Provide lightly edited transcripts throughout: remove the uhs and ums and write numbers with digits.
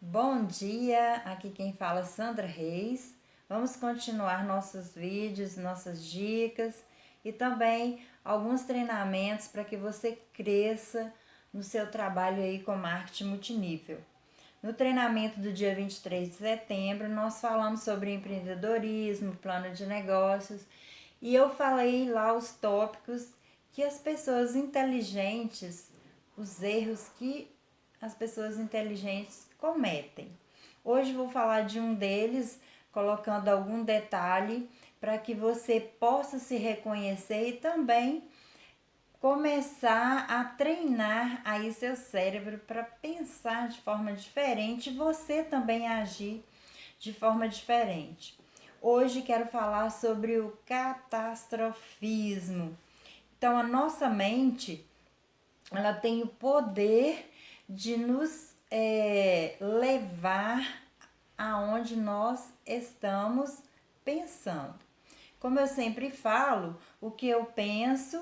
Bom dia, aqui quem fala é Sandra Reis. Vamos continuar nossos vídeos, nossas dicas e também alguns treinamentos para que você cresça no seu trabalho aí com marketing multinível. No treinamento do dia 23 de setembro, nós falamos sobre empreendedorismo, plano de negócios e eu falei lá os tópicos que as pessoas inteligentes, os erros que as pessoas inteligentes cometem. Hoje vou falar de um deles, colocando algum detalhe para que você possa se reconhecer e também começar a treinar aí seu cérebro para pensar de forma diferente e você também agir de forma diferente. Hoje quero falar sobre o catastrofismo. Então a nossa mente, ela tem o poder de nos levar aonde nós estamos pensando. Como eu sempre falo, o que eu penso,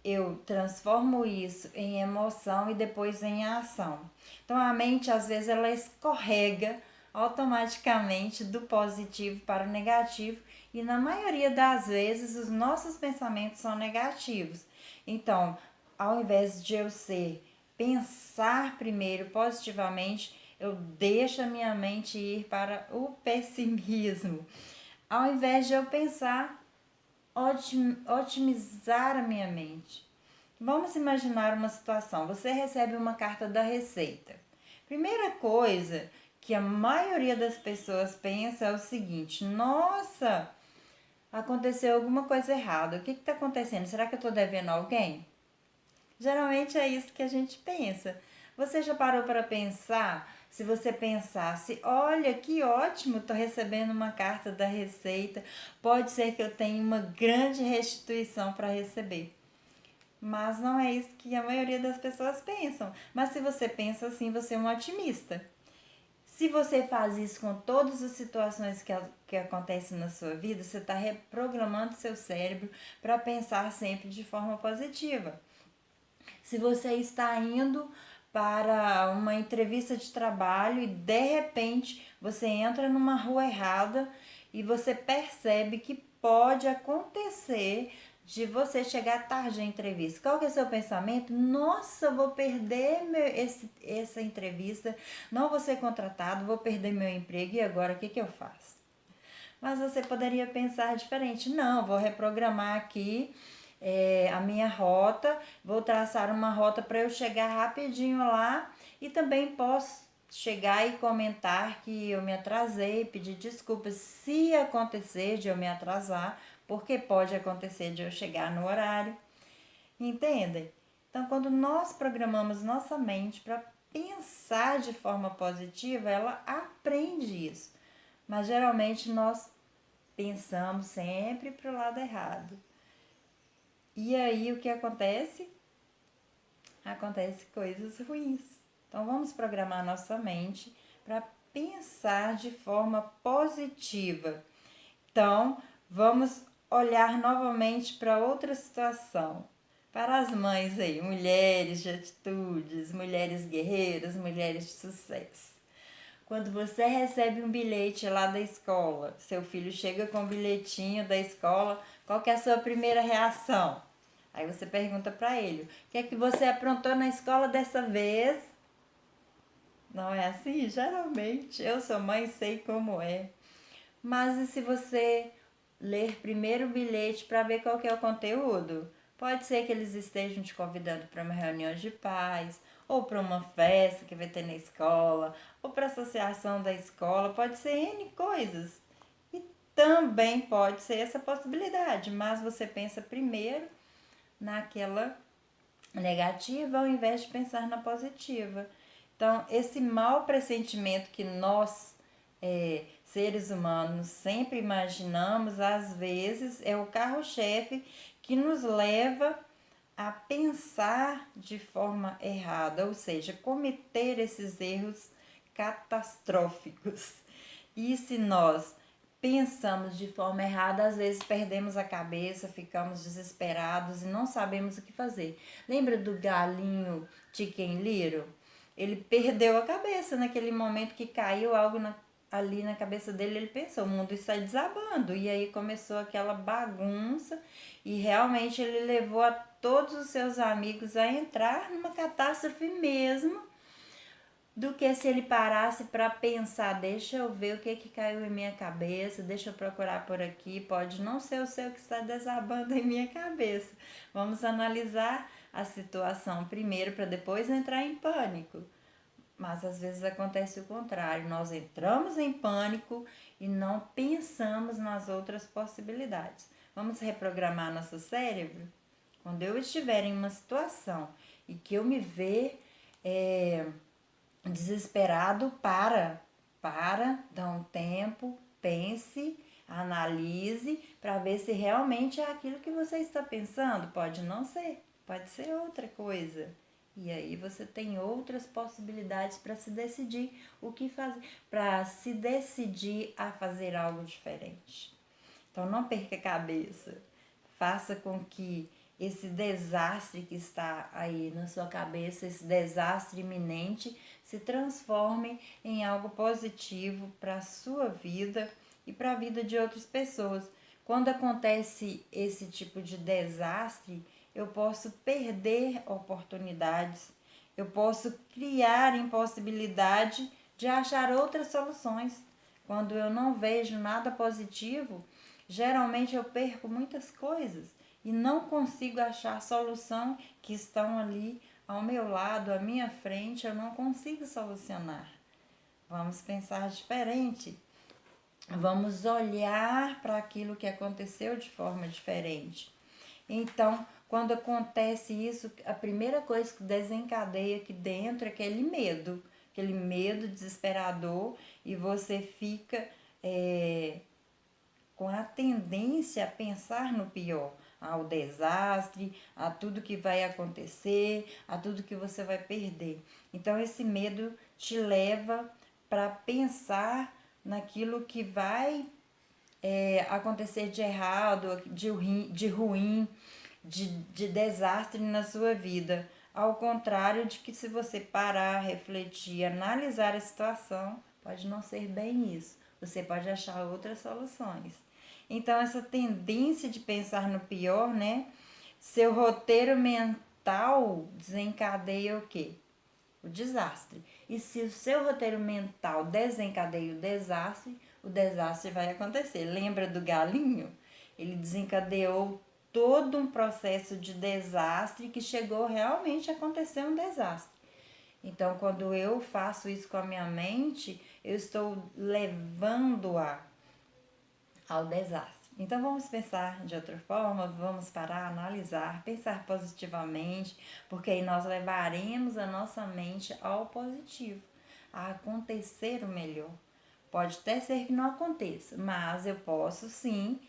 eu transformo isso em emoção e depois em ação. Então a mente às vezes ela escorrega automaticamente do positivo para o negativo e na maioria das vezes os nossos pensamentos são negativos. Então, ao invés de eu pensar primeiro positivamente, eu deixo a minha mente ir para o pessimismo. Ao invés de eu pensar, otimizar a minha mente. Vamos imaginar uma situação. Você recebe uma carta da Receita. Primeira coisa que a maioria das pessoas pensa é o seguinte: nossa, aconteceu alguma coisa errada. O que está acontecendo? Será que eu estou devendo alguém? Geralmente é isso que a gente pensa. Você já parou para pensar? Se você pensasse, olha que ótimo, estou recebendo uma carta da Receita, pode ser que eu tenha uma grande restituição para receber. Mas não é isso que a maioria das pessoas pensam. Mas se você pensa assim, você é um otimista. Se você faz isso com todas as situações que acontecem na sua vida, você está reprogramando seu cérebro para pensar sempre de forma positiva. Se você está indo para uma entrevista de trabalho e de repente você entra numa rua errada e você percebe que pode acontecer de você chegar tarde à entrevista. Qual que é o seu pensamento? Nossa, vou perder essa entrevista, não vou ser contratado, vou perder meu emprego e agora o que eu faço? Mas você poderia pensar diferente. Não, vou reprogramar aqui a minha rota, vou traçar uma rota para eu chegar rapidinho lá e também posso chegar e comentar que eu me atrasei, pedir desculpas se acontecer de eu me atrasar, porque pode acontecer de eu chegar no horário. Entendem? Então, quando nós programamos nossa mente para pensar de forma positiva, ela aprende isso. Mas geralmente nós pensamos sempre para o lado errado. E aí o que acontece? Acontece coisas ruins. Então vamos programar nossa mente para pensar de forma positiva. Então vamos olhar novamente para outra situação. Para as mães aí, mulheres de atitudes, mulheres guerreiras, mulheres de sucesso. Quando você recebe um bilhete lá da escola, seu filho chega com um bilhetinho da escola, qual que é a sua primeira reação? Aí você pergunta para ele, o que é que você aprontou na escola dessa vez? Não é assim? Geralmente, eu sou mãe e sei como é. Mas e se você ler primeiro o bilhete para ver qual que é o conteúdo? Pode ser que eles estejam te convidando para uma reunião de pais, ou para uma festa que vai ter na escola, ou para a associação da escola, pode ser N coisas. E também pode ser essa possibilidade, mas você pensa primeiro naquela negativa ao invés de pensar na positiva. Então, esse mau pressentimento que nós, seres humanos, sempre imaginamos, às vezes é o carro-chefe que nos leva a pensar de forma errada, ou seja, cometer esses erros catastróficos. E se nós pensamos de forma errada, às vezes perdemos a cabeça, ficamos desesperados e não sabemos o que fazer. Lembra do galinho Chicken Little? ele perdeu a cabeça naquele momento que caiu algo ali na cabeça dele. Ele pensou, o mundo está desabando. E aí começou aquela bagunça e realmente ele levou a todos os seus amigos a entrar numa catástrofe mesmo, do que se ele parasse para pensar, deixa eu ver o que caiu em minha cabeça, deixa eu procurar por aqui, pode não ser o seu que está desabando em minha cabeça. Vamos analisar a situação primeiro para depois entrar em pânico. Mas às vezes acontece o contrário, nós entramos em pânico e não pensamos nas outras possibilidades. Vamos reprogramar nosso cérebro? Quando eu estiver em uma situação e que eu me ver desesperado, para, dá um tempo, pense, analise para ver se realmente é aquilo que você está pensando. Pode não ser, pode ser outra coisa. E aí você tem outras possibilidades para se decidir o que fazer, para se decidir a fazer algo diferente. Então não perca a cabeça. Faça com que esse desastre que está aí na sua cabeça, esse desastre iminente, se transforme em algo positivo para a sua vida e para a vida de outras pessoas. Quando acontece esse tipo de desastre, eu posso perder oportunidades, eu posso criar impossibilidade de achar outras soluções. Quando eu não vejo nada positivo, geralmente eu perco muitas coisas e não consigo achar solução que estão ali ao meu lado, à minha frente, eu não consigo solucionar. Vamos pensar diferente. Vamos olhar para aquilo que aconteceu de forma diferente. Então, quando acontece isso, a primeira coisa que desencadeia aqui dentro é aquele medo desesperador, e você fica com a tendência a pensar no pior, ao desastre, a tudo que vai acontecer, a tudo que você vai perder. Então esse medo te leva para pensar naquilo que vai acontecer de errado, de ruim, de desastre na sua vida. Ao contrário de que, se você parar, refletir, analisar a situação, pode não ser bem isso. Você pode achar outras soluções. Então, essa tendência de pensar no pior, né? Seu roteiro mental desencadeia o quê? O desastre. E se o seu roteiro mental desencadeia o desastre vai acontecer. Lembra do galinho? Ele desencadeou todo um processo de desastre que chegou realmente a acontecer um desastre. Então, quando eu faço isso com a minha mente, eu estou levando-a ao desastre. Então vamos pensar de outra forma, vamos parar, analisar, pensar positivamente, porque aí nós levaremos a nossa mente ao positivo, a acontecer o melhor. Pode até ser que não aconteça, mas eu posso sim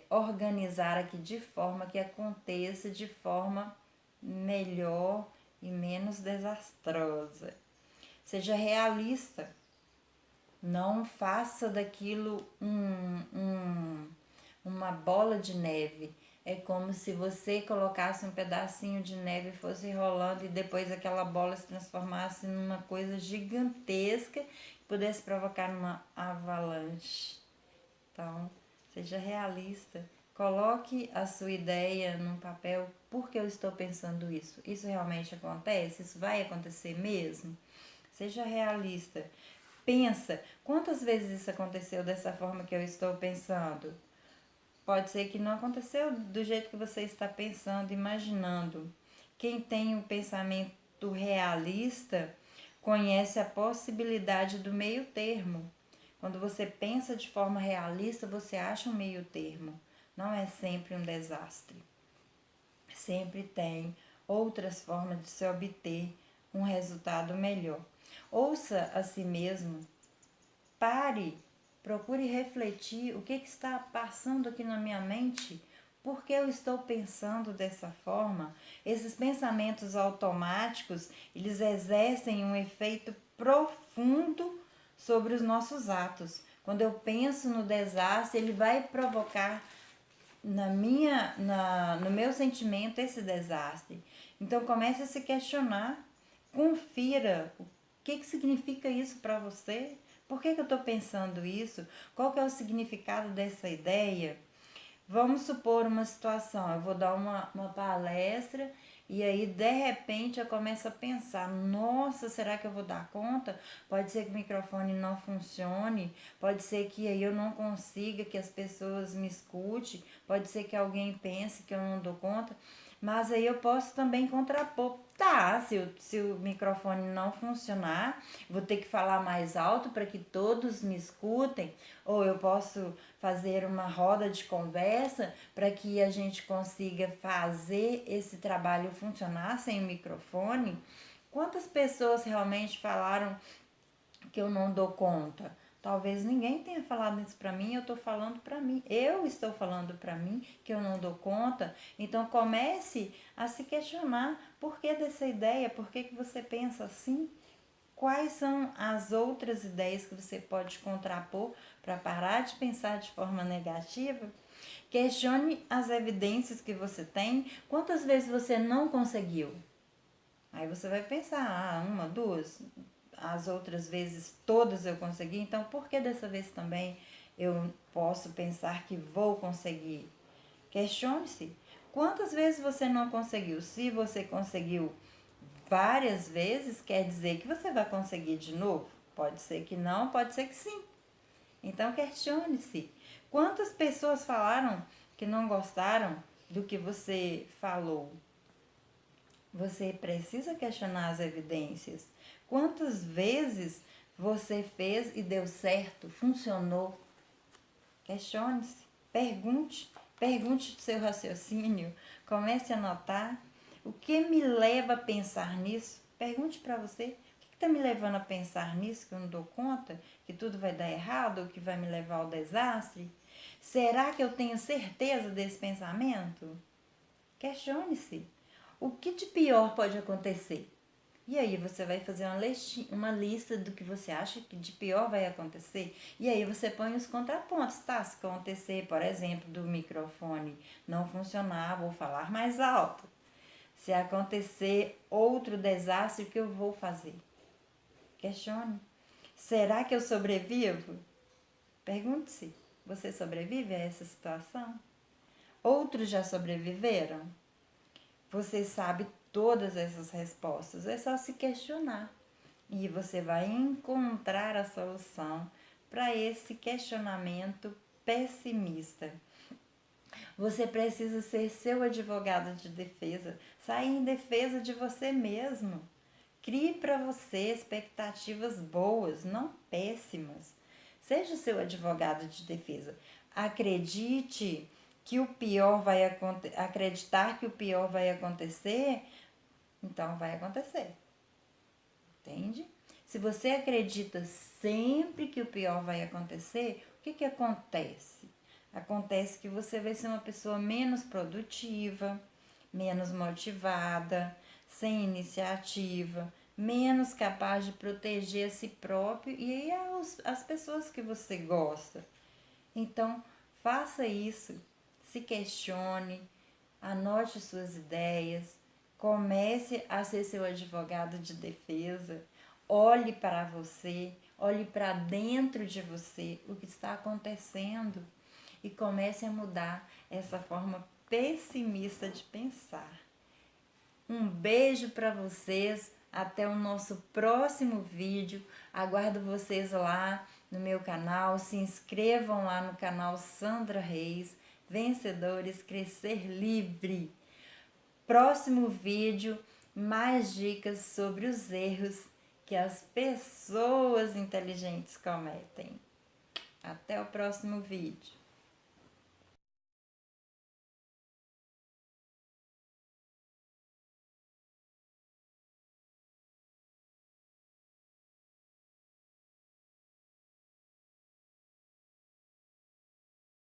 organizar aqui de forma que aconteça de forma melhor e menos desastrosa. Seja realista. Não faça daquilo uma bola de neve. É como se você colocasse um pedacinho de neve e fosse rolando, e depois aquela bola se transformasse numa coisa gigantesca que pudesse provocar uma avalanche. Então, seja realista. Coloque a sua ideia num papel. Por que eu estou pensando isso? Isso realmente acontece? Isso vai acontecer mesmo? Seja realista. Pensa, quantas vezes isso aconteceu dessa forma que eu estou pensando? Pode ser que não aconteceu do jeito que você está pensando, imaginando. Quem tem um pensamento realista conhece a possibilidade do meio termo. Quando você pensa de forma realista, você acha um meio termo. Não é sempre um desastre. Sempre tem outras formas de se obter um resultado melhor. Ouça a si mesmo, pare, procure refletir o que está passando aqui na minha mente, por que eu estou pensando dessa forma. Esses pensamentos automáticos, eles exercem um efeito profundo sobre os nossos atos. Quando eu penso no desastre, ele vai provocar no meu sentimento esse desastre. Então comece a se questionar Confira o que significa isso para você. Por que eu estou pensando isso? Qual que é o significado dessa ideia? Vamos supor uma situação, eu vou dar uma palestra e aí de repente eu começo a pensar, nossa, será que eu vou dar conta? Pode ser que o microfone não funcione, pode ser que aí eu não consiga que as pessoas me escutem, pode ser que alguém pense que eu não dou conta, mas aí eu posso também contrapor. Tá, se o microfone não funcionar, vou ter que falar mais alto para que todos me escutem, ou eu posso fazer uma roda de conversa para que a gente consiga fazer esse trabalho funcionar sem o microfone. Quantas pessoas realmente falaram que eu não dou conta? Talvez ninguém tenha falado isso para mim, eu estou falando para mim. Eu estou falando para mim que eu não dou conta. Então comece a se questionar por que dessa ideia, por que você pensa assim? Quais são as outras ideias que você pode contrapor para parar de pensar de forma negativa? Questione as evidências que você tem. Quantas vezes você não conseguiu? Aí você vai pensar, uma, duas, as outras vezes todas eu consegui, então por que dessa vez também eu posso pensar que vou conseguir? Questione-se. Quantas vezes você não conseguiu? Se você conseguiu várias vezes, quer dizer que você vai conseguir de novo? Pode ser que não, pode ser que sim. Então questione-se. Quantas pessoas falaram que não gostaram do que você falou? Você precisa questionar as evidências. Quantas vezes você fez e deu certo, funcionou? Questione-se, pergunte o seu raciocínio, comece a anotar. O que me leva a pensar nisso? Pergunte para você, o que está me levando a pensar nisso, que eu não dou conta, que tudo vai dar errado, ou que vai me levar ao desastre? Será que eu tenho certeza desse pensamento? Questione-se. O que de pior pode acontecer? E aí você vai fazer uma lista do que você acha que de pior vai acontecer. E aí você põe os contrapontos, tá? Se acontecer, por exemplo, do microfone não funcionar, vou falar mais alto. Se acontecer outro desastre, o que eu vou fazer? Questione. Será que eu sobrevivo? Pergunte-se. Você sobrevive a essa situação? Outros já sobreviveram? Você sabe todas essas respostas, é só se questionar e você vai encontrar a solução para esse questionamento pessimista. Você precisa ser seu advogado de defesa, sair em defesa de você mesmo. Crie para você expectativas boas, não péssimas. Seja seu advogado de defesa. Acredite que o pior vai acreditar que o pior vai acontecer, então vai acontecer. Entende? Se você acredita sempre que o pior vai acontecer, o que acontece? Acontece que você vai ser uma pessoa menos produtiva, menos motivada, sem iniciativa, menos capaz de proteger a si próprio e as pessoas que você gosta. Então, faça isso, se questione, anote suas ideias, comece a ser seu advogado de defesa, olhe para você, olhe para dentro de você o que está acontecendo e comece a mudar essa forma pessimista de pensar. Um beijo para vocês, até o nosso próximo vídeo. Aguardo vocês lá no meu canal, se inscrevam lá no canal Sandra Reis, Vencedores Crescer Livre. Próximo vídeo, mais dicas sobre os erros que as pessoas inteligentes cometem. Até o próximo vídeo.